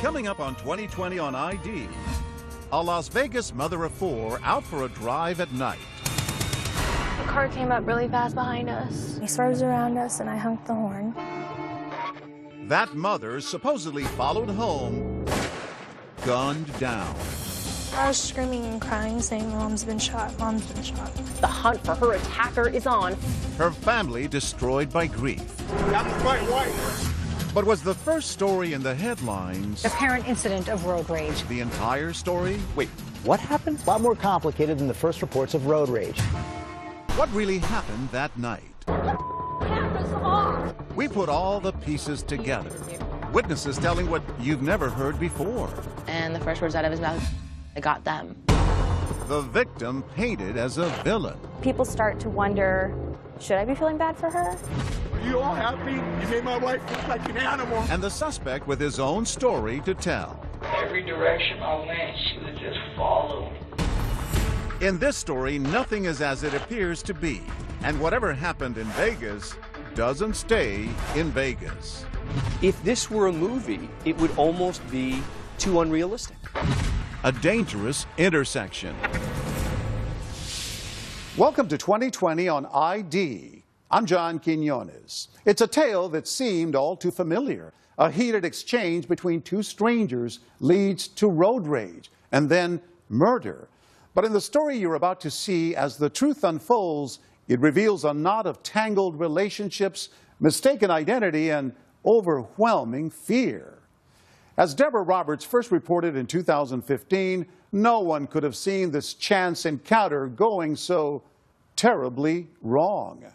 Coming up on 2020 on ID, a Las Vegas mother of 4 out for a drive at night. The car came up really fast behind us. He swerves around us and I honked the horn. That mother supposedly followed home, gunned down. I was screaming and crying, saying, "Mom's been shot, Mom's been shot." The hunt for her attacker is on. Her family destroyed by grief. That's my wife. But was the first story in the headlines Apparent incident of road rage. the entire story? Wait, what happened? A lot more complicated than the first reports of road rage. What really happened that night? We put all the pieces together. Witnesses telling what you've never heard before. And the first words out of his mouth, I got them. The victim painted as a villain. People start to wonder, should I be feeling bad for her? Are you all happy? You made my wife look like an animal. And the suspect with his own story to tell. Every direction I went, she would just follow. In this story, nothing is as it appears to be. And whatever happened in Vegas doesn't stay in Vegas. If this were a movie, it would almost be too unrealistic. A dangerous intersection. Welcome to 2020 on ID. I'm John Quinones. It's a tale that seemed all too familiar. A heated exchange between two strangers leads to road rage and then murder. But in the story you're about to see, as the truth unfolds, it reveals a knot of tangled relationships, mistaken identity, and overwhelming fear. As Deborah Roberts first reported in 2015, no one could have seen this chance encounter going so terribly wrong.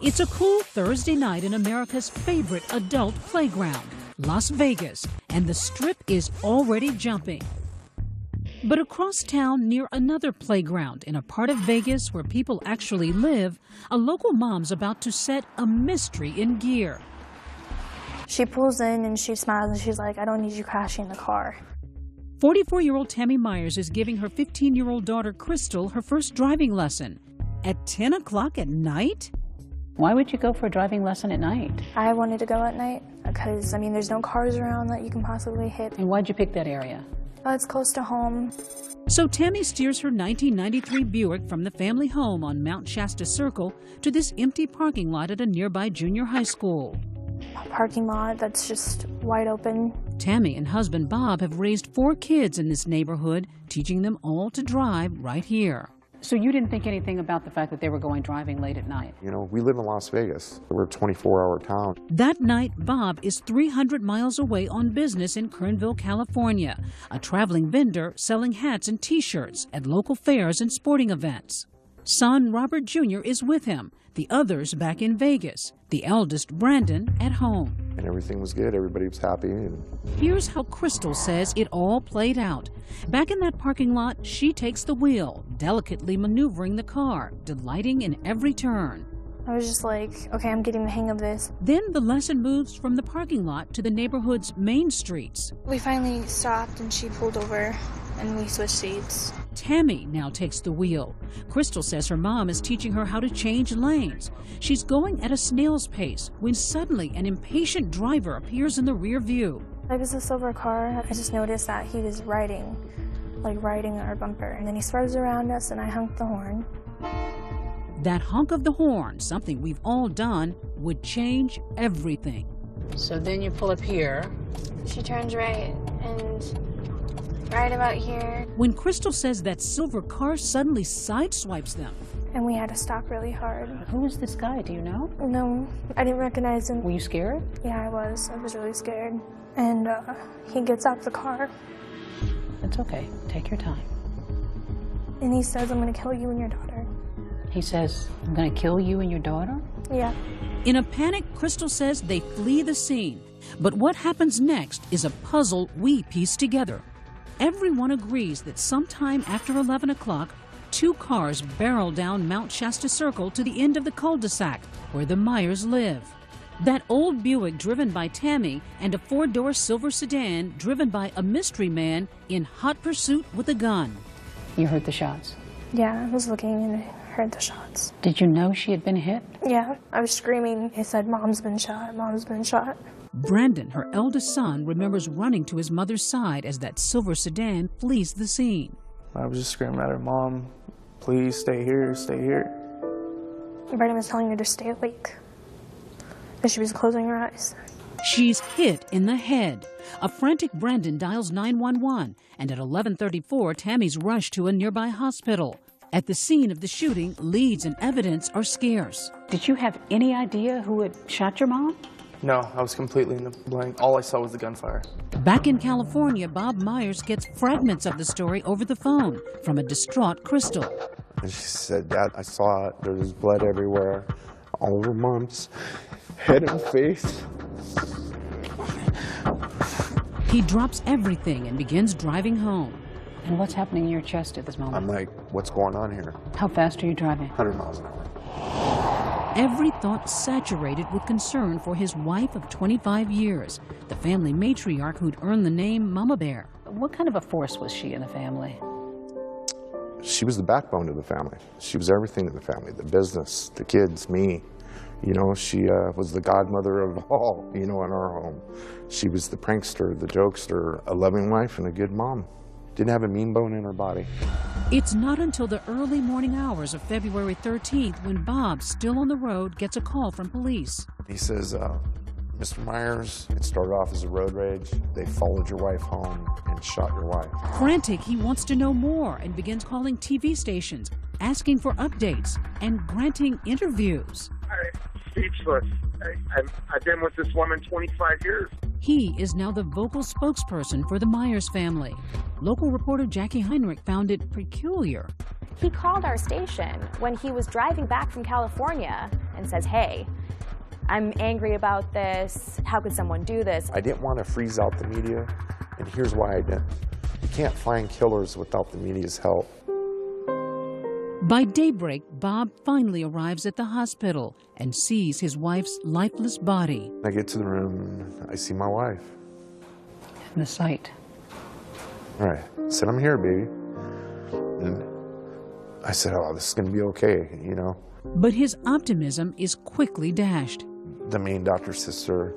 It's a cool Thursday night in America's favorite adult playground, Las Vegas, and the Strip is already jumping. But across town, near another playground in a part of Vegas where people actually live, a local mom's about to set a mystery in gear. She pulls in and she smiles and she's like, "I don't need you crashing the car." 44-year-old Tammy Myers is giving her 15-year-old daughter, Crystal, her first driving lesson. At 10 o'clock at night? Why would you go for a driving lesson at night? I wanted to go at night because, there's no cars around that you can possibly hit. And why'd you pick that area? It's close to home. So Tammy steers her 1993 Buick from the family home on Mount Shasta Circle to this empty parking lot at a nearby junior high school. A parking lot that's just wide open. Tammy and husband Bob have raised 4 kids in this neighborhood, teaching them all to drive right here. So you didn't think anything about the fact that they were going driving late at night? You know, we live in Las Vegas. We're a 24-hour town. That night, Bob is 300 miles away on business in Kernville, California, a traveling vendor selling hats and T-shirts at local fairs and sporting events. Son Robert Jr. is with him, the others back in Vegas, the eldest, Brandon, at home. And everything was good. Everybody was happy. And here's how Crystal says it all played out. Back in that parking lot, she takes the wheel, delicately maneuvering the car, delighting in every turn. I was just like, okay, I'm getting the hang of this. Then the lesson moves from the parking lot to the neighborhood's main streets. We finally stopped and she pulled over and we switched seats. Tammy now takes the wheel. Crystal says her mom is teaching her how to change lanes. She's going at a snail's pace when suddenly an impatient driver appears in the rear view. It was a silver car. I just noticed that he was riding our bumper. And then he swerves around us and I honked the horn. That honk of the horn, something we've all done, would change everything. So then you pull up here. She turns right and right about here. When Crystal says that silver car suddenly sideswipes them. And we had to stop really hard. Who is this guy? Do you know? No, I didn't recognize him. Were you scared? Yeah, I was. I was really scared. And he gets out the car. It's okay. Take your time. And he says, "I'm going to kill you and your daughter." He says, "I'm going to kill you and your daughter?" Yeah. In a panic, Crystal says they flee the scene. But what happens next is a puzzle we piece together. Everyone agrees that sometime after 11 o'clock, 2 cars barrel down Mount Shasta Circle to the end of the cul-de-sac where the Myers live. That old Buick driven by Tammy and a 4-door silver sedan driven by a mystery man in hot pursuit with a gun. You heard the shots? Yeah, I was looking and I heard the shots. Did you know she had been hit? Yeah, I was screaming. He said, "Mom's been shot, Mom's been shot." Brandon, her eldest son, remembers running to his mother's side as that silver sedan flees the scene. I was just screaming at her, "Mom, please stay here, stay here." Brandon was telling her to stay awake, but she was closing her eyes. She's hit in the head. A frantic Brandon dials 911, and at 11:34, Tammy's rushed to a nearby hospital. At the scene of the shooting, leads and evidence are scarce. Did you have any idea who had shot your mom? No, I was completely in the blank. All I saw was the gunfire. Back in California, Bob Myers gets fragments of the story over the phone from a distraught Crystal. And she said, "Dad, I saw it. There was blood everywhere, all over Mom's head and face." He drops everything and begins driving home. And what's happening in your chest at this moment? I'm like, what's going on here? How fast are you driving? 100 miles an hour. Every thought saturated with concern for his wife of 25 years, the family matriarch who'd earned the name Mama Bear. What kind of a force was she in the family? She was the backbone of the family. She was everything to the family, the business, the kids, me. You know, she was the godmother of all, you know, in our home. She was the prankster, the jokester, a loving wife and a good mom. Didn't have a mean bone in her body. It's not until the early morning hours of February 13th when Bob, still on the road, gets a call from police. He says, "Mr. Myers, it started off as a road rage. They followed your wife home and shot your wife." Frantic, he wants to know more and begins calling TV stations, asking for updates and granting interviews. I'm speechless. I've been with this woman 25 years. He is now the vocal spokesperson for the Myers family. Local reporter Jackie Heinrich found it peculiar. He called our station when he was driving back from California and says, "Hey, I'm angry about this. How could someone do this?" I didn't want to freeze out the media, and here's why I didn't. You can't find killers without the media's help. By daybreak, Bob finally arrives at the hospital and sees his wife's lifeless body. I get to the room, and I see my wife. In the sight. All right. I said, "I'm here, baby." And I said, "Oh, this is going to be okay, you know." But his optimism is quickly dashed. The main doctor's sister,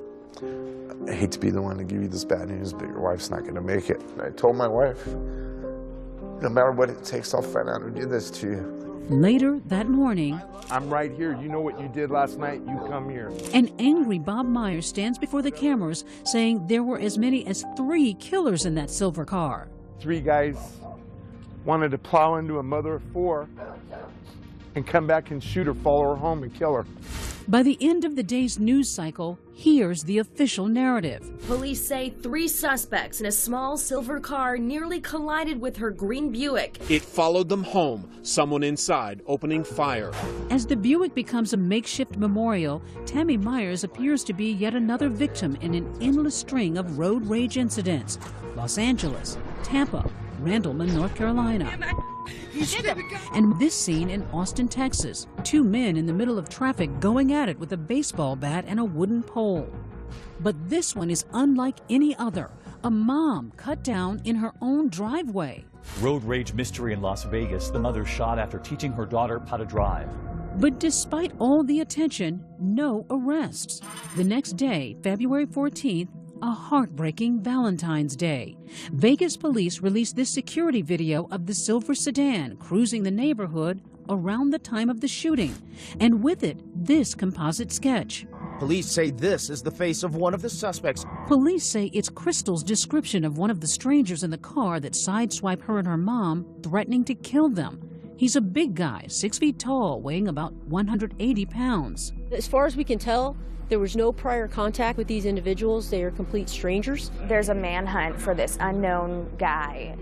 "I hate to be the one to give you this bad news, but your wife's not going to make it." And I told my wife, "No matter what it takes, I'll find out who did this to you." Later that morning, I'm right here. You know what you did last night? You come here. an angry Bob Myers stands before the cameras saying there were as many as 3 killers in that silver car. 3 guys wanted to plow into a mother of 4 and come back and shoot her, follow her home, and kill her. By the end of the day's news cycle, here's the official narrative. Police say 3 suspects in a small silver car nearly collided with her green Buick. It followed them home, someone inside opening fire. As the Buick becomes a makeshift memorial, Tammy Myers appears to be yet another victim in an endless string of road rage incidents. Los Angeles, Tampa, Randleman, North Carolina. And this scene in Austin, Texas. 2 men in the middle of traffic going at it with a baseball bat and a wooden pole. But this one is unlike any other. A mom cut down in her own driveway. Road rage mystery in Las Vegas. The mother shot after teaching her daughter how to drive. But despite all the attention, no arrests. The next day, February 14th, a heartbreaking Valentine's Day. Vegas police released this security video of the silver sedan cruising the neighborhood around the time of the shooting, and with it, this composite sketch. Police say this is the face of one of the suspects. Police say it's Crystal's description of one of the strangers in the car that sideswiped her and her mom, threatening to kill them. He's a big guy, 6 feet tall, weighing about 180 pounds. As far as we can tell, there was no prior contact with these individuals. They are complete strangers. There's a manhunt for this unknown guy,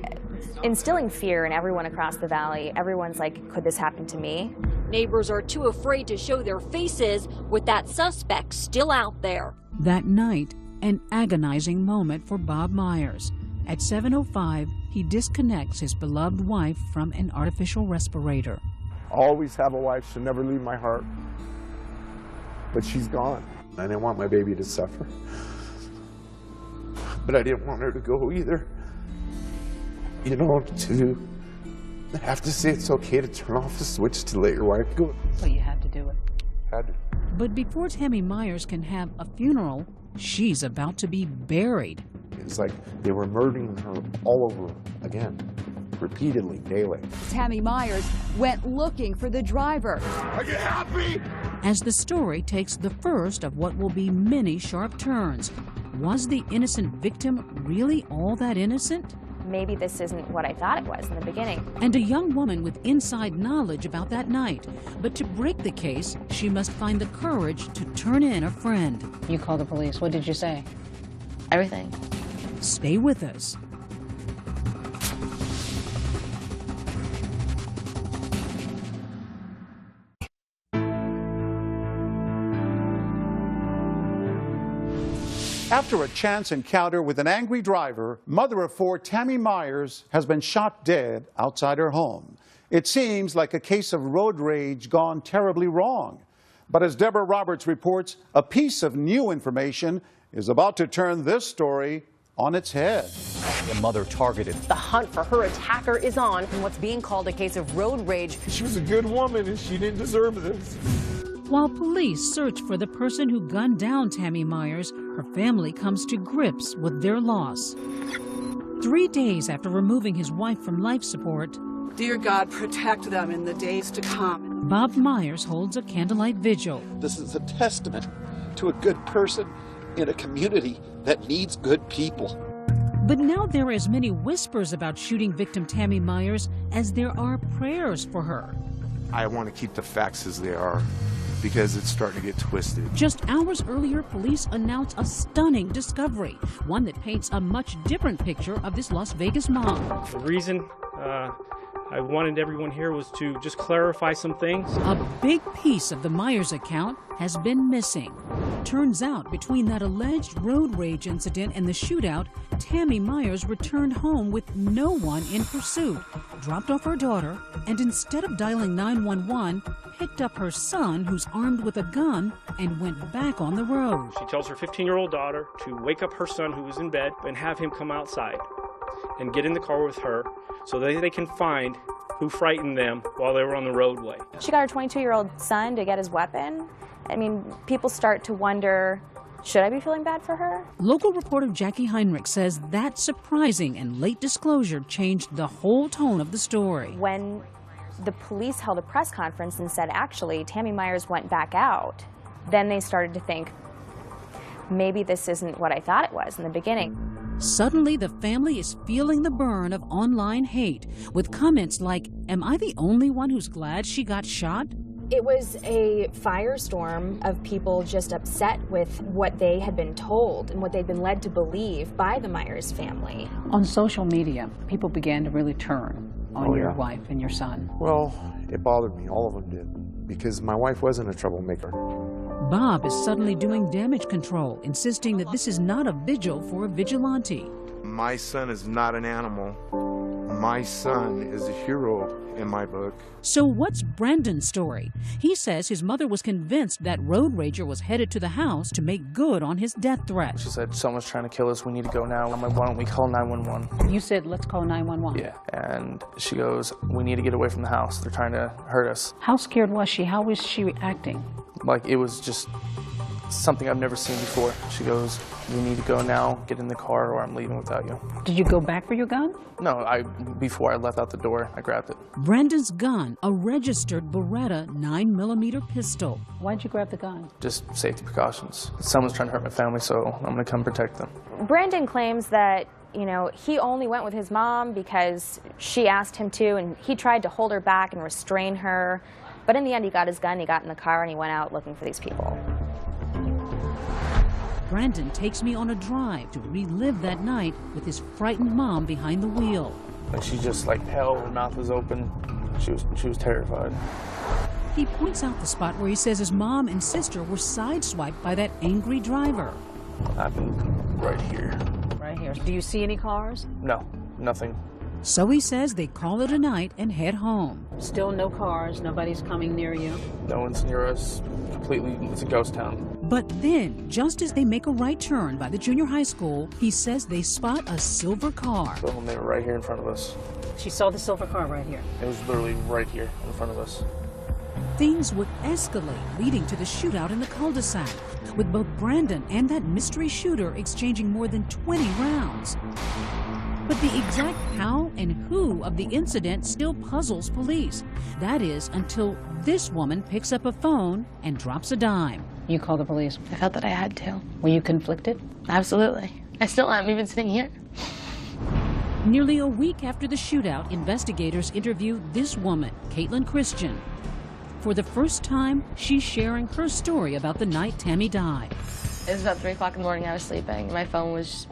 instilling fear in everyone across the valley. Everyone's like, could this happen to me? Neighbors are too afraid to show their faces with that suspect still out there. That night, an agonizing moment for Bob Myers. At 7:05, he disconnects his beloved wife from an artificial respirator. I'll always have a wife. She'll never leave my heart. But she's gone. I didn't want my baby to suffer. But I didn't want her to go either. You know, to have to say it's okay to turn off the switch to let your wife go. So you had to do it. Had to. But before Tammy Myers can have a funeral, she's about to be buried. It's like they were murdering her all over again, repeatedly, daily. Tammy Myers went looking for the driver. Are you happy? As the story takes the first of what will be many sharp turns, was the innocent victim really all that innocent? Maybe this isn't what I thought it was in the beginning. And a young woman with inside knowledge about that night. But to break the case, she must find the courage to turn in a friend. You called the police. What did you say? Everything. Stay with us. After a chance encounter with an angry driver, mother of 4 Tammy Myers has been shot dead outside her home. It seems like a case of road rage gone terribly wrong. But as Deborah Roberts reports, a piece of new information is about to turn this story on its head. A mother targeted. The hunt for her attacker is on in what's being called a case of road rage. She was a good woman and she didn't deserve this. While police search for the person who gunned down Tammy Myers, her family comes to grips with their loss. 3 days after removing his wife from life support, dear God, protect them in the days to come. Bob Myers holds a candlelight vigil. This is a testament to a good person in a community that needs good people. But now there are as many whispers about shooting victim Tammy Myers as there are prayers for her. I want to keep the facts as they are because it's starting to get twisted. Just hours earlier, police announced a stunning discovery, one that paints a much different picture of this Las Vegas mom. The reason I wanted everyone here was to just clarify some things. A big piece of the Myers account has been missing. Turns out, between that alleged road rage incident and the shootout, Tammy Myers returned home with no one in pursuit, dropped off her daughter, and instead of dialing 911, picked up her son, who's armed with a gun, and went back on the road. She tells her 15-year-old daughter to wake up her son, who was in bed, and have him come outside and get in the car with her so that they can find who frightened them while they were on the roadway. She got her 22-year-old son to get his weapon. I mean, people start to wonder, should I be feeling bad for her? Local reporter Jackie Heinrich says that surprising and late disclosure changed the whole tone of the story. When the police held a press conference and said, actually, Tammy Myers went back out, then they started to think, maybe this isn't what I thought it was in the beginning. Suddenly, the family is feeling the burn of online hate, with comments like, "Am I the only one who's glad she got shot?" It was a firestorm of people just upset with what they had been told and what they'd been led to believe by the Myers family. On social media, people began to really turn on your wife and your son. Well, it bothered me. All of them did. Because my wife wasn't a troublemaker. Bob is suddenly doing damage control, insisting that this is not a vigil for a vigilante. My son is not an animal. My son is a hero in my book. So what's Brandon's story? He says his mother was convinced that road rager was headed to the house to make good on his death threat. She said, someone's trying to kill us, we need to go now. I'm like, why don't we call 911? You said, let's call 911. Yeah, and she goes, we need to get away from the house. They're trying to hurt us. How scared was she? How was she acting? Like, it was just something I've never seen before. She goes, we need to go now, get in the car, or I'm leaving without you. Did you go back for your gun? No, before I left out the door, I grabbed it. Brandon's gun, a registered Beretta 9mm pistol. Why'd you grab the gun? Just safety precautions. Someone's trying to hurt my family, so I'm gonna come protect them. Brandon claims that, you know, he only went with his mom because she asked him to, and he tried to hold her back and restrain her. But in the end, he got his gun, he got in the car, and he went out looking for these people. Brandon takes me on a drive to relive that night with his frightened mom behind the wheel. And she just like hell, her mouth was open. She was terrified. He points out the spot where he says his mom and sister were sideswiped by that angry driver. Happened right here. Right here. Do you see any cars? No, nothing. So he says they call it a night and head home. Still no cars, nobody's coming near you. No one's near us. Completely, it's a ghost town. But then, just as they make a right turn by the junior high school, he says they spot a silver car. So they were right here in front of us. She saw the silver car right here. It was literally right here in front of us. things would escalate, leading to the shootout in the cul-de-sac, with both Brandon and that mystery shooter exchanging more than 20 rounds. But the exact how and who of the incident still puzzles police. That is, until this woman picks up a phone and drops a dime. You called the police. I felt that I had to. Were you conflicted? Absolutely. I still am, even sitting here. Nearly a week after the shootout, investigators interviewed this woman, Caitlin Christian. For the first time, she's sharing her story about the night Tammy died. It was about 3 o'clock in the morning. I was sleeping. My phone was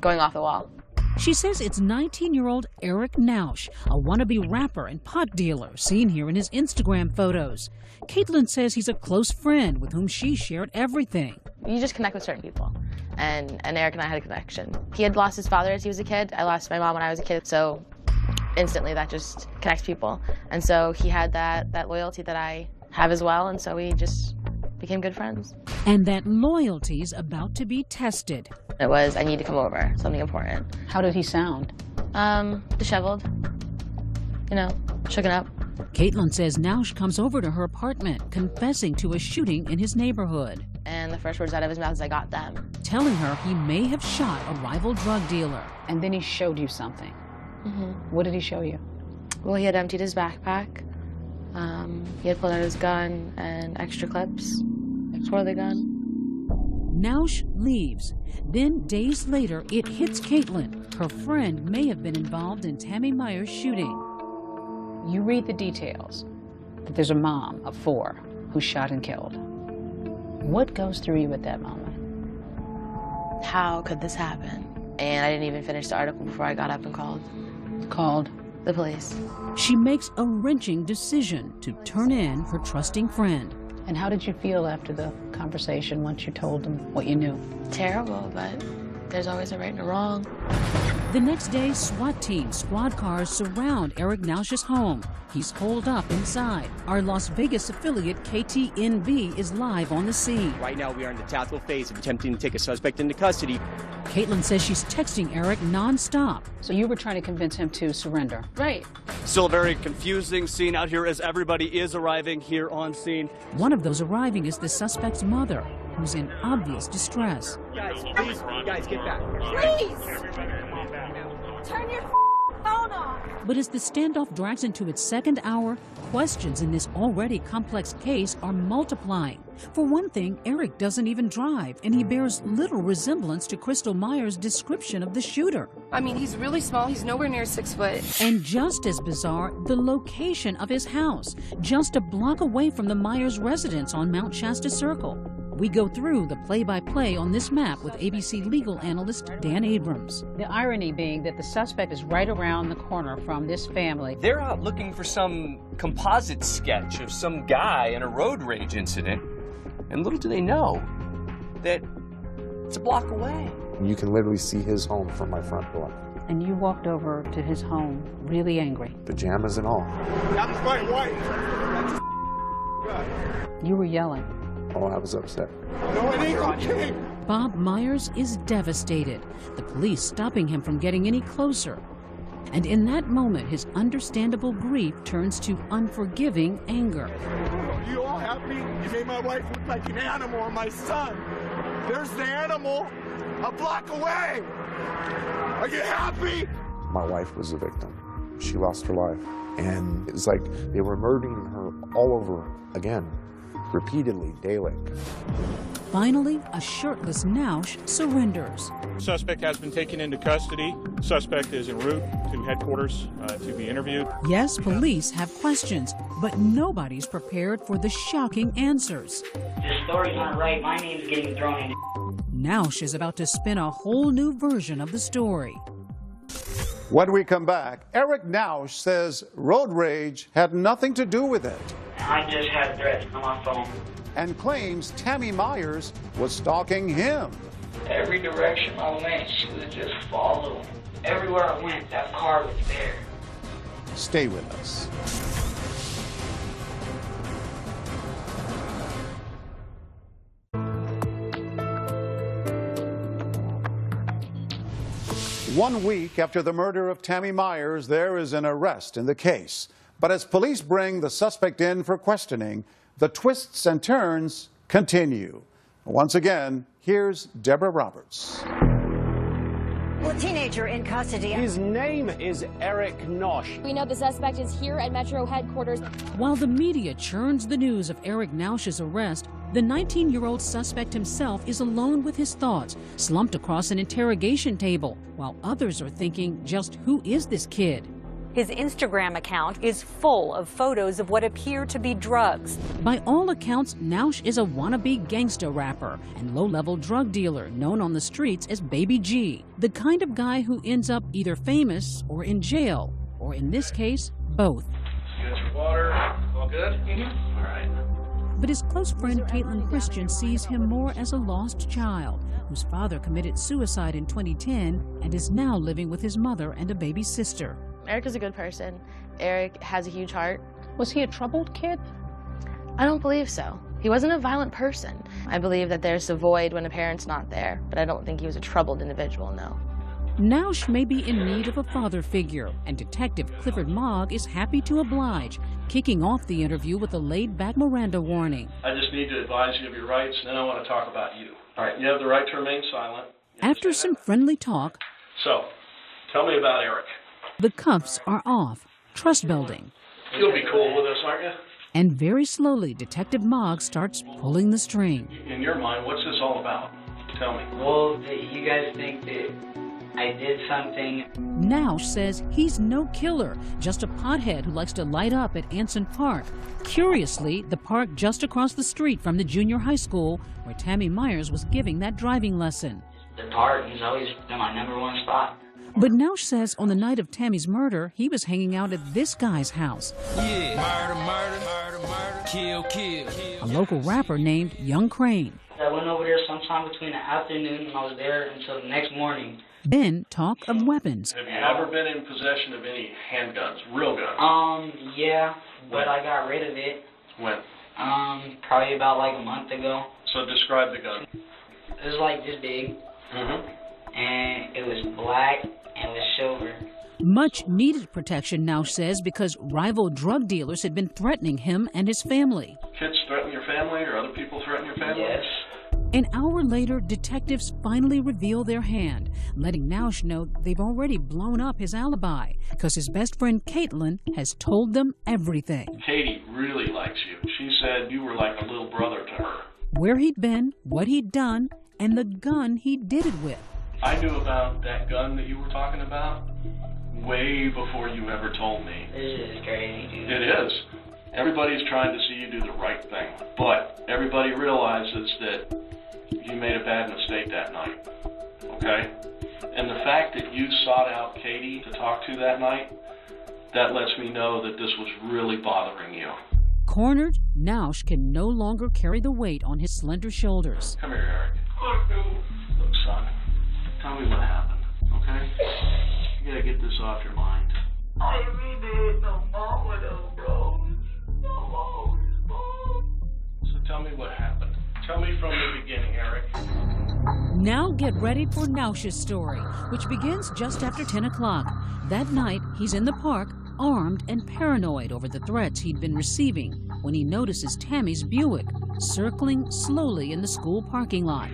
going off the wall. She says it's 19-year-old Eric Nausch, a wannabe rapper and pot dealer seen here in his Instagram photos. Caitlin says he's a close friend with whom she shared everything. You just connect with certain people, and Eric and I had a connection. He had lost his father as he was a kid. I lost my mom when I was a kid, so instantly that just connects people. And so he had that loyalty that I have as well, and so we just became good friends. And that loyalty's about to be tested. It was, I need to come over, something important. How did he sound? Disheveled, shooken up. Caitlin says Nausch comes over to her apartment, confessing to a shooting in his neighborhood. And the first words out of his mouth is, "I got them." Telling her he may have shot a rival drug dealer. And then he showed you something. Mm-hmm. What did he show you? Well, he had emptied his backpack. He had pulled out his gun and extra clips for the gun. Nausch leaves. Then, days later, it hits Caitlin. Her friend may have been involved in Tammy Myers' shooting. You read the details, that there's a mom of 4 who's shot and killed. What goes through you at that moment? How could this happen? And I didn't even finish the article before I got up and called. Called? The police. She makes a wrenching decision to turn in her trusting friend. And how did you feel after the conversation once you told them what you knew? Terrible, but there's always a right and a wrong. The next day, SWAT teams, squad cars surround Eric Nausch's home. He's holed up inside. Our Las Vegas affiliate, KTNV, is live on the scene. Right now, we are in the tactical phase of attempting to take a suspect into custody. Caitlin says she's texting Eric nonstop. So you were trying to convince him to surrender? Right. Still a very confusing scene out here as everybody is arriving here on scene. One of those arriving is the suspect's mother, who's in obvious distress. Guys, please, you guys get back. Please! Turn your phone off! But as the standoff drags into its second hour, questions in this already complex case are multiplying. For one thing, Eric doesn't even drive, and he bears little resemblance to Crystal Myers' description of the shooter. I mean, he's really small. He's nowhere near 6 foot. And just as bizarre, the location of his house, just a block away from the Myers residence on Mount Shasta Circle. We go through the play-by-play on this map with ABC legal analyst Dan Abrams. The irony being that the suspect is right around the corner from this family. They're out looking for some composite sketch of some guy in a road rage incident. And little do they know that it's a block away. You can literally see his home from my front door. And you walked over to his home really angry. Pajamas and all. That's my wife. You were yelling. Oh, I was upset. No, it ain't okay. Bob Myers is devastated, the police stopping him from getting any closer. And in that moment, his understandable grief turns to unforgiving anger. Are you all happy? You made my wife look like an animal and my son. There's the animal a block away. Are you happy? My wife was a victim. She lost her life. And it's like they were murdering her all over again. Repeatedly, daily. Finally, a shirtless Nausch surrenders. Suspect has been taken into custody. Suspect is en route to headquarters to be interviewed. Yes, police have questions, but nobody's prepared for the shocking answers. This story's not right. My name's getting thrown in. Nausch is about to spin a whole new version of the story. When we come back, Eric Nausch says road rage had nothing to do with it. I just had threats on my phone. And claims Tammy Myers was stalking him. Every direction I went, she would just follow. Everywhere I went, that car was there. Stay with us. One week after the murder of Tammy Myers, there is an arrest in the case. But as police bring the suspect in for questioning, the twists and turns continue. Once again, here's Deborah Roberts. Well, a teenager in custody. His name is Eric Nausch. We know the suspect is here at Metro headquarters. While the media churns the news of Eric Nausch's arrest, the 19-year-old suspect himself is alone with his thoughts, slumped across an interrogation table, while others are thinking, just who is this kid? His Instagram account is full of photos of what appear to be drugs. By all accounts, Nausch is a wannabe gangster rapper and low-level drug dealer known on the streets as Baby G, the kind of guy who ends up either famous or in jail, or in this case, both. You got your water? All good? Mm-hmm. All right. But his close friend Caitlin Christian sees him more as a lost child whose father committed suicide in 2010 and is now living with his mother and a baby sister. Eric is a good person. Eric has a huge heart. Was he a troubled kid? I don't believe so. He wasn't a violent person. I believe that there's a void when a parent's not there, but I don't think he was a troubled individual, no. Nausch may be in need of a father figure, and Detective Clifford Mogg is happy to oblige, kicking off the interview with a laid-back Miranda warning. I just need to advise you of your rights, and then I want to talk about you. All right, you have the right to remain silent. After some friendly talk, So, tell me about Eric. the cuffs are off, trust building. You'll be cool with us, aren't you? And very slowly, Detective Mogg starts pulling the string. In your mind, what's this all about? Tell me. Well, you guys think that I did something. Nausch says he's no killer, just a pothead who likes to light up at Anson Park. Curiously, the park just across the street from the junior high school where Tammy Myers was giving that driving lesson. The park has always been my #1 spot. But Nausch says on the night of Tammy's murder, he was hanging out at this guy's house. Yeah, murder, kill. A local rapper named Young Crane. I went over there sometime between the afternoon and I was there until the next morning. Then talk of weapons. Have you ever been in possession of any handguns, real guns? Yeah, but I got rid of it. When? Probably about like a month ago. So describe the gun. It was like this big, and it was black and it was silver. Much needed protection, Nausch says, because rival drug dealers had been threatening him and his family. Kids threaten your family or other people threaten your family? Yes. An hour later, detectives finally reveal their hand, letting Nausch know they've already blown up his alibi, because his best friend Caitlin has told them everything. Katie really likes you. She said you were like a little brother to her. Where he'd been, what he'd done, and the gun he did it with. I knew about that gun that you were talking about way before you ever told me. This is crazy, dude. It is. Everybody's trying to see you do the right thing, but everybody realizes that you made a bad mistake that night, okay? And the fact that you sought out Katie to talk to that night, that lets me know that this was really bothering you. Cornered, Nausch can no longer carry the weight on his slender shoulders. Come here, Eric. Look, son, tell me what happened, okay? You gotta get this off your mind. I really did no mama though, bro. No mama was born. So tell me what happened. Tell me from the beginning, Eric. Now get ready for Nausch's story, which begins just after 10 o'clock. That night, he's in the park, armed and paranoid over the threats he'd been receiving, when he notices Tammy's Buick circling slowly in the school parking lot.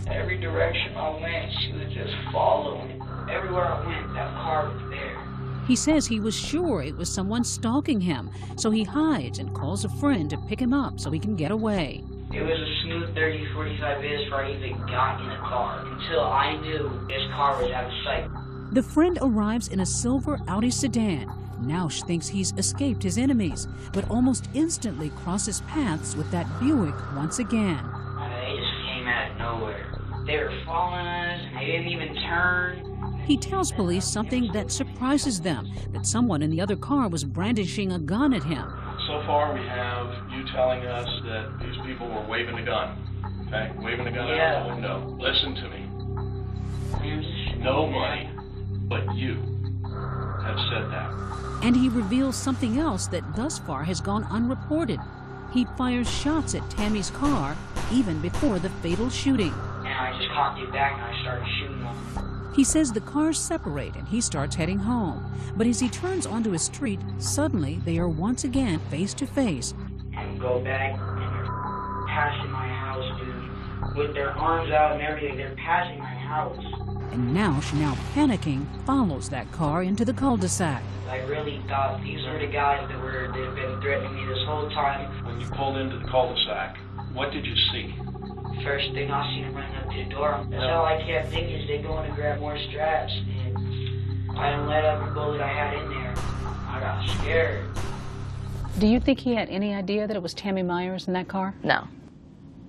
Every direction I went, she was just following. Everywhere I went, that car was there. He says he was sure it was someone stalking him, so he hides and calls a friend to pick him up so he can get away. It was a smooth 30-45 minutes before I even got in the car, until I knew this car was out of sight. The friend arrives in a silver Audi sedan. Nausch thinks he's escaped his enemies, but almost instantly crosses paths with that Buick once again. They just came out of nowhere. They were following us, and they didn't even turn. He tells police something that surprises them, that someone in the other car was brandishing a gun at him. So far, we have you telling us that these people were waving a gun, okay? Waving a gun out the window. Listen to me. Nobody but you have said that. And he reveals something else that thus far has gone unreported. He fires shots at Tammy's car even before the fatal shooting. And I just cocked it back and I started shooting them. He says the cars separate and he starts heading home. But as he turns onto a street, suddenly they are once again face to face. And go back and they're passing my house, dude. With their arms out and everything, they're passing my house. And Nausch, now panicking, follows that car into the cul-de-sac. I really thought these were the guys that have been threatening me this whole time. When you pulled into the cul-de-sac, what did you see? First thing I seen them running up to the door. That's all I kept thinking is they going to grab more straps. And I didn't let up the bullet I had in there. I got scared. Do you think he had any idea that it was Tammy Myers in that car? No.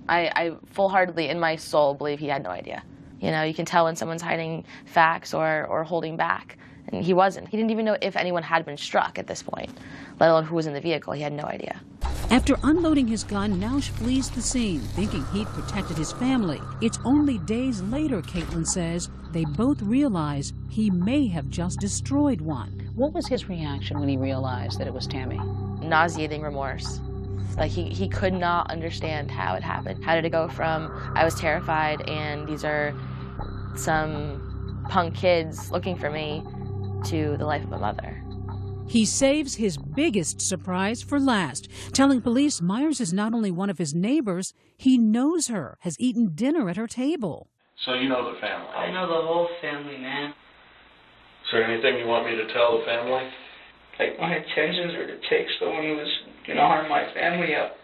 I full-heartedly, in my soul, believe he had no idea. You know, you can tell when someone's hiding facts or holding back. And he wasn't. He didn't even know if anyone had been struck at this point, let alone who was in the vehicle. He had no idea. After unloading his gun, Nausch flees the scene, thinking he'd protected his family. It's only days later, Caitlin says, they both realize he may have just destroyed one. What was his reaction when he realized that it was Tammy? Nauseating remorse. Like, he could not understand how it happened. How did it go from, I was terrified and these are some punk kids looking for me, to the life of a mother. He saves his biggest surprise for last, telling police Myers is not only one of his neighbors, he knows her, has eaten dinner at her table. So you know the family? I know the whole family, man. Is there anything you want me to tell the family? Like, my intentions were to take someone who was going to harm my family up.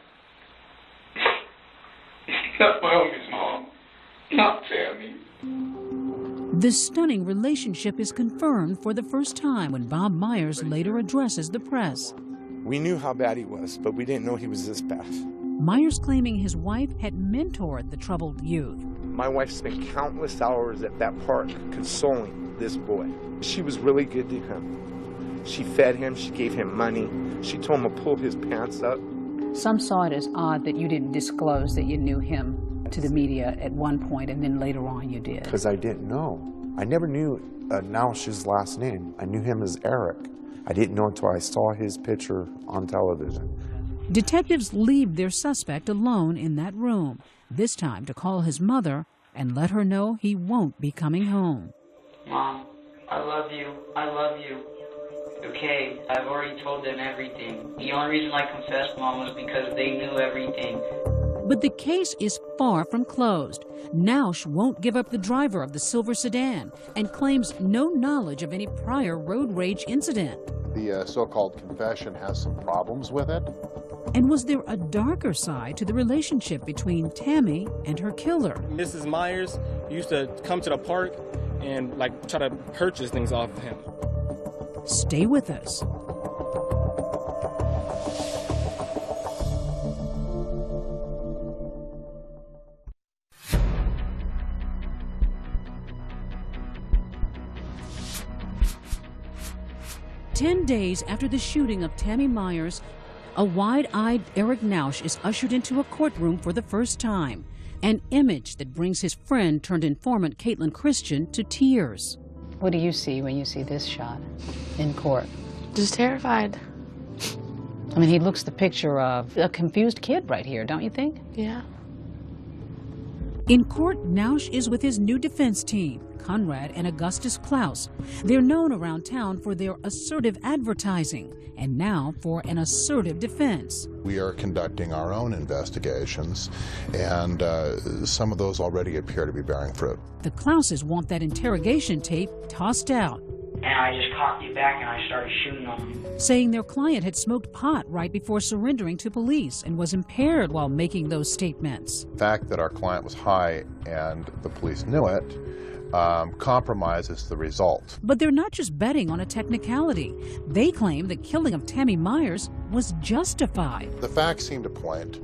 Not my homie's mom. Not Tammy. The stunning relationship is confirmed for the first time when Bob Myers later addresses the press. We knew how bad he was, but we didn't know he was this bad. Myers claiming his wife had mentored the troubled youth. My wife spent countless hours at that park consoling this boy. She was really good to him. She fed him, she gave him money, she told him to pull his pants up. Some saw it as odd that you didn't disclose that you knew him to the media at one point, and then later on you did. Because I didn't know. I never knew Nausch's last name. I knew him as Eric. I didn't know until I saw his picture on television. Detectives leave their suspect alone in that room, this time to call his mother and let her know he won't be coming home. Mom, I love you. I love you. Okay, I've already told them everything. The only reason I confessed, Mom, was because they knew everything. But the case is far from closed. Nausch won't give up the driver of the silver sedan and claims no knowledge of any prior road rage incident. The so-called confession has some problems with it. And was there a darker side to the relationship between Tammy and her killer? Mrs. Myers used to come to the park and try to purchase things off of him. Stay with us. "10 days after the shooting of Tammy Myers, a wide-eyed Eric Nausch is ushered into a courtroom for the first time, an image that brings his friend turned informant Caitlin Christian to tears. What do you see when you see this shot in court? Just terrified. I mean, he looks the picture of a confused kid right here, don't you think? Yeah. In court, Nausch is with his new defense team, Conrad and Augustus Klaus. They're known around town for their assertive advertising, and now for an assertive defense. We are conducting our own investigations, and some of those already appear to be bearing fruit. The Klauses want that interrogation tape tossed out, And I just cocked it back and I started shooting on him. saying their client had smoked pot right before surrendering to police and was impaired while making those statements. The fact that our client was high and the police knew it compromises the result. But they're not just betting on a technicality. They claim the killing of Tammy Myers was justified. The facts seem to point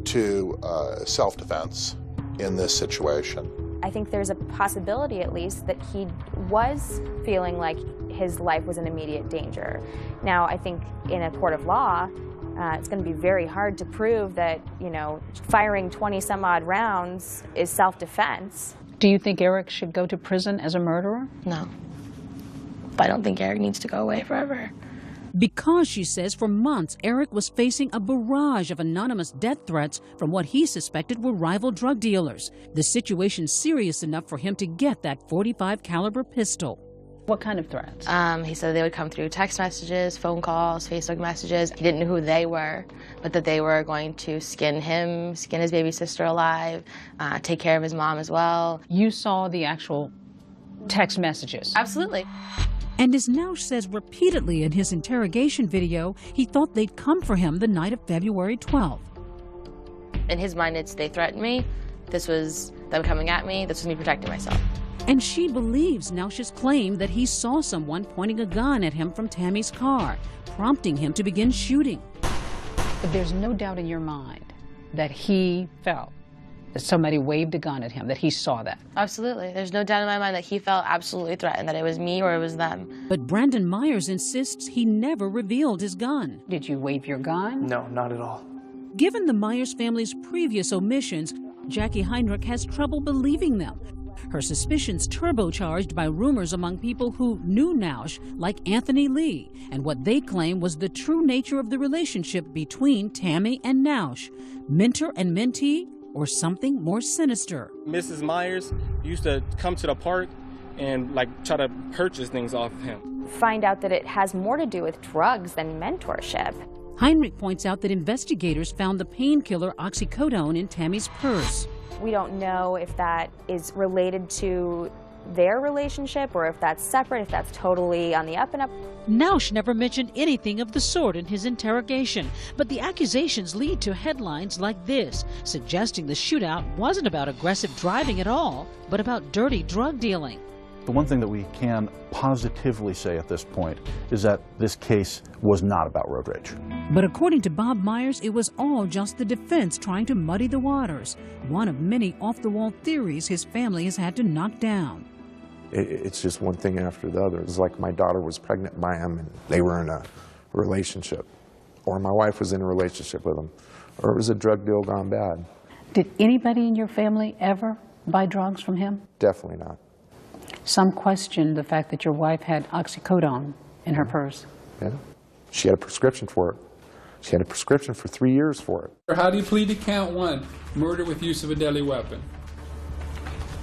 to self-defense in this situation. I think there's a possibility, at least, that he was feeling like his life was in immediate danger. Now, I think in a court of law, it's going to be very hard to prove that, you know, firing 20-some-odd rounds is self-defense. Do you think Eric should go to prison as a murderer? No. But I don't think Eric needs to go away forever. Because, she says, for months, Eric was facing a barrage of anonymous death threats from what he suspected were rival drug dealers. The situation serious enough for him to get that .45 caliber pistol. What kind of threats? He said they would come through text messages, phone calls, Facebook messages. He didn't know who they were, but that they were going to skin him, skin his baby sister alive, take care of his mom as well. You saw the actual text messages? Absolutely. And as Nausch says repeatedly in his interrogation video, he thought they'd come for him the night of February 12th. In his mind, it's they threatened me. This was them coming at me. This was me protecting myself. And she believes Nausch's claim that he saw someone pointing a gun at him from Tammy's car, prompting him to begin shooting. But there's no doubt in your mind that he felt that somebody waved a gun at him, that he saw that. Absolutely. There's no doubt in my mind that he felt absolutely threatened, that it was me or it was them. But Brandon Myers insists he never revealed his gun. Did you wave your gun? No, not at all. Given the Myers family's previous omissions, Jackie Heinrich has trouble believing them. Her suspicions turbocharged by rumors among people who knew Nausch, like Anthony Lee, and what they claim was the true nature of the relationship between Tammy and Nausch. Mentor and mentee, or something more sinister. Mrs. Myers used to come to the park and try to purchase things off of him. Find out that it has more to do with drugs than mentorship. Heinrich points out that investigators found the painkiller oxycodone in Tammy's purse. We don't know if that is related to their relationship or if that's separate, if that's totally on the up and up. Nausch never mentioned anything of the sort in his interrogation, but the accusations lead to headlines like this, suggesting the shootout wasn't about aggressive driving at all, but about dirty drug dealing. The one thing that we can positively say at this point is that this case was not about road rage. But according to Bob Myers, it was all just the defense trying to muddy the waters, one of many off-the-wall theories his family has had to knock down. It's just one thing after the other. It's like my daughter was pregnant by him and they were in a relationship, or my wife was in a relationship with him, or it was a drug deal gone bad. Did anybody in your family ever buy drugs from him? Definitely not. Some question the fact that your wife had oxycodone in her purse. Yeah. She had a prescription for it. She had a prescription for 3 years for it. How do you plead to count 1, murder with use of a deadly weapon?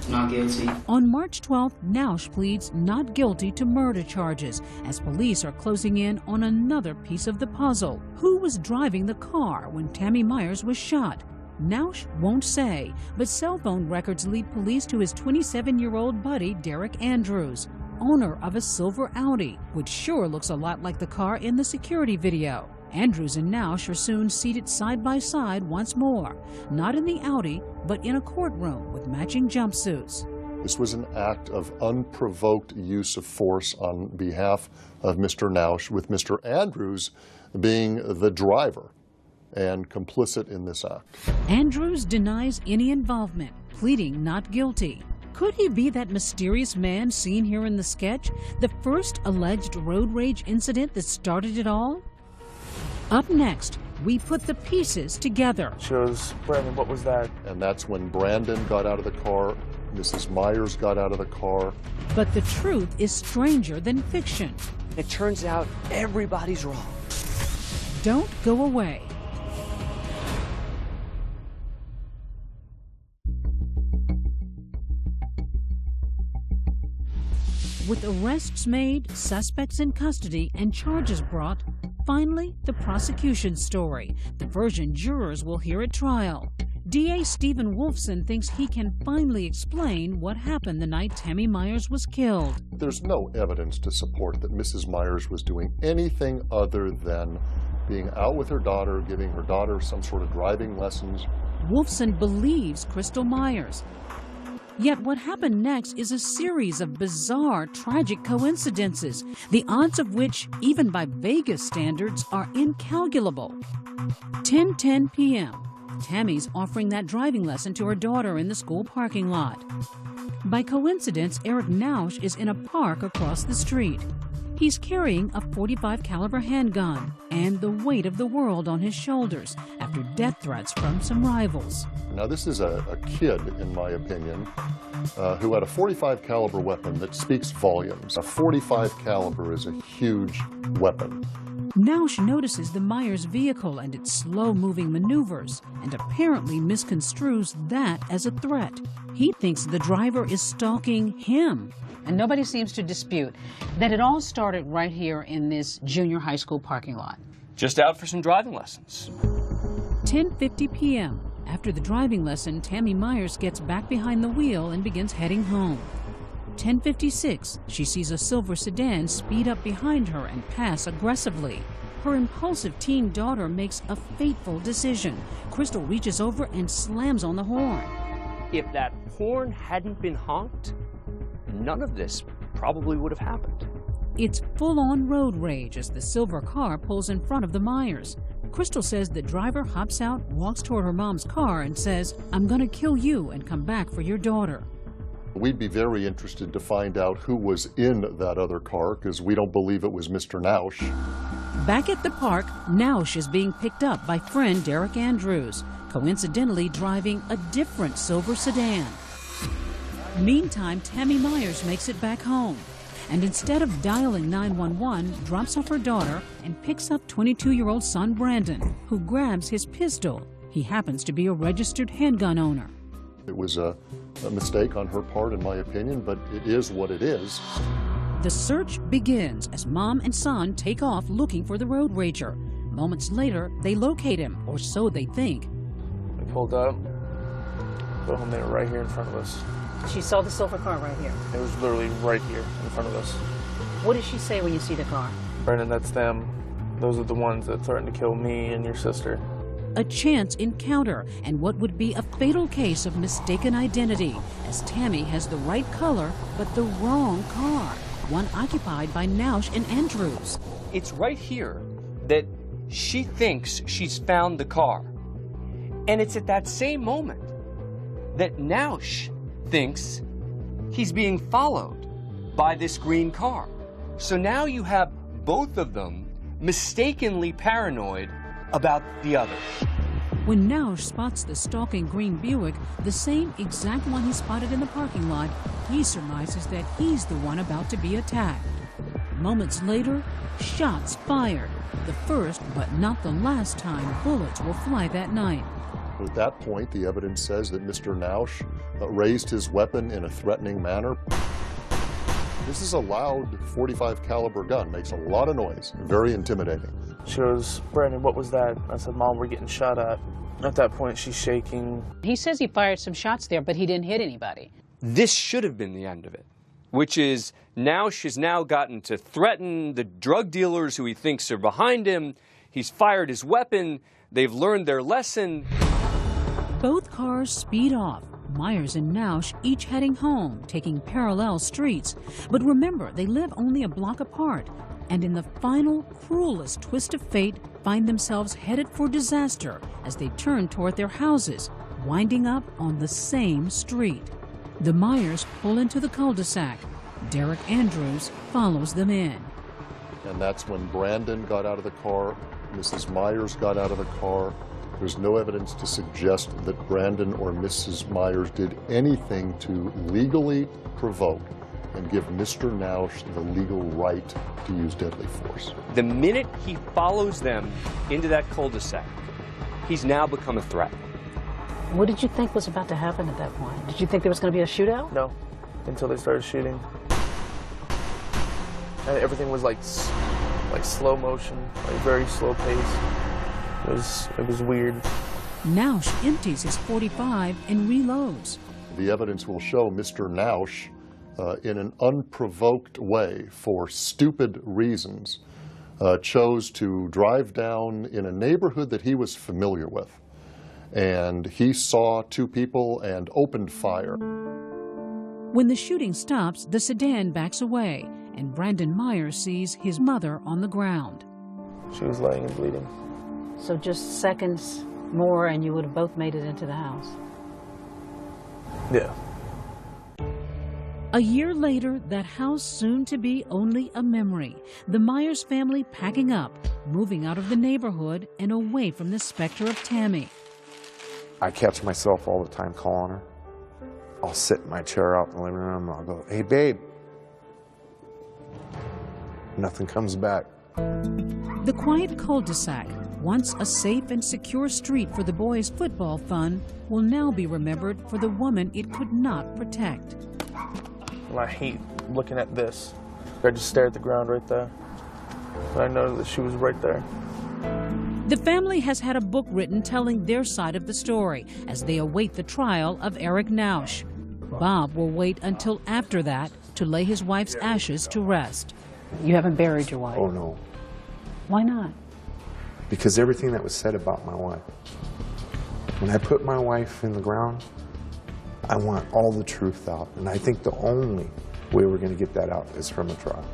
Not guilty. On March 12th, Nausch pleads not guilty to murder charges as police are closing in on another piece of the puzzle. Who was driving the car when Tammy Myers was shot? Nausch won't say, but cell phone records lead police to his 27-year-old buddy, Derek Andrews, owner of a silver Audi, which sure looks a lot like the car in the security video. Andrews and Nausch are soon seated side by side once more, not in the Audi, but in a courtroom with matching jumpsuits. This was an act of unprovoked use of force on behalf of Mr. Nausch, with Mr. Andrews being the driver and complicit in this act. Andrews denies any involvement, pleading not guilty. Could he be that mysterious man seen here in the sketch, the first alleged road rage incident that started it all? Up next, we put the pieces together. Shows, Brandon, what was that? And that's when Brandon got out of the car, Mrs. Myers got out of the car. But the truth is stranger than fiction. It turns out everybody's wrong. Don't go away. With arrests made, suspects in custody, and charges brought, finally, the prosecution's story, the version jurors will hear at trial. DA Stephen Wolfson thinks he can finally explain what happened the night Tammy Myers was killed. There's no evidence to support that Mrs. Myers was doing anything other than being out with her daughter, giving her daughter some sort of driving lessons. Wolfson believes Crystal Myers. Yet what happened next is a series of bizarre, tragic coincidences, the odds of which, even by Vegas standards, are incalculable. 10:10 p.m. Tammy's offering that driving lesson to her daughter in the school parking lot. By coincidence, Eric Nausch is in a park across the street. He's carrying a .45 caliber handgun and the weight of the world on his shoulders after death threats from some rivals. Now, this is a kid, in my opinion, who had a .45 caliber weapon that speaks volumes. A .45 caliber is a huge weapon. Nausch notices the Myers vehicle and its slow-moving maneuvers and apparently misconstrues that as a threat. He thinks the driver is stalking him. And nobody seems to dispute that it all started right here in this junior high school parking lot. Just out for some driving lessons. 10:50 p.m. After the driving lesson, Tammy Myers gets back behind the wheel and begins heading home. 10:56, she sees a silver sedan speed up behind her and pass aggressively. Her impulsive teen daughter makes a fateful decision. Crystal reaches over and slams on the horn. If that horn hadn't been honked, none of this probably would have happened. It's full-on road rage as the silver car pulls in front of the Myers. Crystal says the driver hops out, walks toward her mom's car and says, "I'm gonna kill you and come back for your daughter." We'd be very interested to find out who was in that other car, because we don't believe it was Mr. Nausch. Back at the park, Nausch is being picked up by friend Derek Andrews, coincidentally driving a different silver sedan. Meantime, Tammy Myers makes it back home, and instead of dialing 911, drops off her daughter and picks up 22-year-old son Brandon, who grabs his pistol. He happens to be a registered handgun owner. It was a mistake on her part, in my opinion, but it is what it is. The search begins as mom and son take off looking for the road rager. Moments later, they locate him, or so they think. We pulled up. Boom, they were right here in front of us. She saw the silver car right here. It was literally right here in front of us. What did she say when you see the car? Brandon, that's them. Those are the ones that threatened to kill me and your sister. A chance encounter and what would be a fatal case of mistaken identity, as Tammy has the right color but the wrong car, one occupied by Nausch and Andrews. It's right here that she thinks she's found the car. And it's at that same moment that Nausch thinks he's being followed by this green car. So now you have both of them mistakenly paranoid about the other. When Nausch spots the stalking green Buick, the same exact one he spotted in the parking lot, he surmises that he's the one about to be attacked. Moments later, shots fired. The first, but not the last time bullets will fly that night. At that point, the evidence says that Mr. Nausch raised his weapon in a threatening manner. This is a loud .45 caliber gun, makes a lot of noise, very intimidating. She goes, "Brandon, what was that?" I said, "Mom, we're getting shot at." At that point, she's shaking. He says he fired some shots there, but he didn't hit anybody. This should have been the end of it, which is Nausch has now gotten to threaten the drug dealers who he thinks are behind him. He's fired his weapon. They've learned their lesson. Both cars speed off. Myers and Nausch each heading home, taking parallel streets. But remember, they live only a block apart, and in the final, cruelest twist of fate, find themselves headed for disaster as they turn toward their houses, winding up on the same street. The Myers pull into the cul-de-sac. Derek Andrews follows them in. And that's when Brandon got out of the car, Mrs. Myers got out of the car. There's no evidence to suggest that Brandon or Mrs. Myers did anything to legally provoke and give Mr. Nausch the legal right to use deadly force. The minute he follows them into that cul-de-sac, he's now become a threat. What did you think was about to happen at that point? Did you think there was going to be a shootout? No, until they started shooting. And everything was like slow motion, like very slow pace. It was weird. Nausch empties his .45 and reloads. The evidence will show Mr. Nausch, in an unprovoked way, for stupid reasons, chose to drive down in a neighborhood that he was familiar with. And he saw two people and opened fire. When the shooting stops, the sedan backs away, and Brandon Myers sees his mother on the ground. She was laying and bleeding. So just seconds more and you would have both made it into the house. Yeah. A year later, that house soon to be only a memory. The Myers family packing up, moving out of the neighborhood and away from the specter of Tammy. I catch myself all the time calling her. I'll sit in my chair out in the living room and I'll go, "Hey, babe." Nothing comes back. The quiet cul-de-sac, once a safe and secure street for the boys' football fun, will now be remembered for the woman it could not protect. And I hate looking at this. I just stare at the ground right there. And I know that she was right there. The family has had a book written telling their side of the story as they await the trial of Eric Nausch. Bob will wait until after that to lay his wife's ashes to rest. You haven't buried your wife? Oh, no. Why not? Because everything that was said about my wife. When I put my wife in the ground, I want all the truth out. And I think the only way we're going to get that out is from a trial.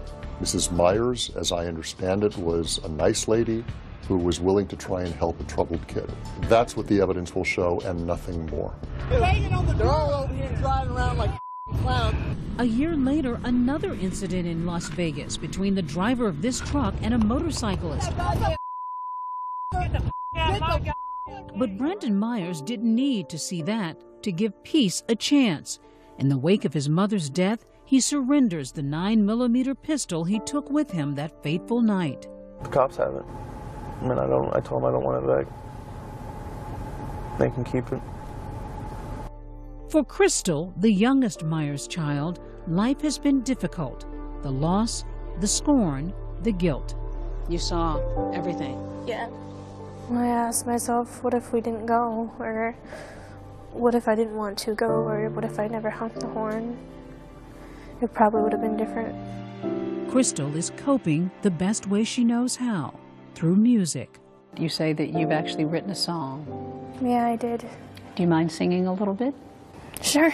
Mrs. Myers, as I understand it, was a nice lady who was willing to try and help a troubled kid. That's what the evidence will show and nothing more. They're all over here driving around like clowns. A year later, another incident in Las Vegas between the driver of this truck and a motorcyclist. But Brandon Myers didn't need to see that to give peace a chance. In the wake of his mother's death, he surrenders the 9mm pistol he took with him that fateful night. The cops have it. I mean, I told them I don't want it back. They can keep it. For Crystal, the youngest Myers child, life has been difficult. The loss, the scorn, the guilt. You saw everything. Yeah. I asked myself, what if we didn't go? Or what if I didn't want to go? Or what if I never honked the horn? It probably would have been different. Crystal is coping the best way she knows how, through music. You say that you've actually written a song. Yeah, I did. Do you mind singing a little bit? Sure.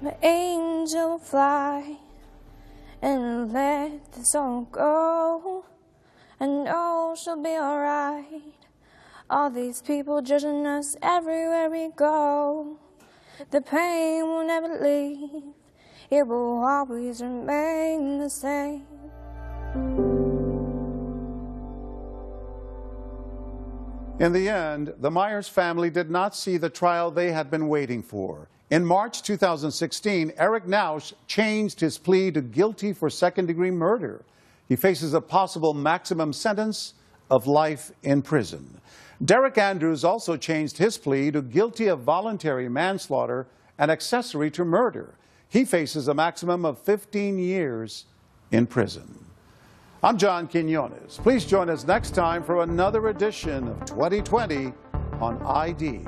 The angel will fly and let the song go. I know she'll be alright. All these people judging us everywhere we go. The pain will never leave. It will always remain the same. In the end, the Myers family did not see the trial they had been waiting for. In March 2016, Eric Nausch changed his plea to guilty for second-degree murder. He faces a possible maximum sentence of life in prison. Derek Andrews also changed his plea to guilty of voluntary manslaughter and accessory to murder. He faces a maximum of 15 years in prison. I'm John Quinones. Please join us next time for another edition of 2020 on ID.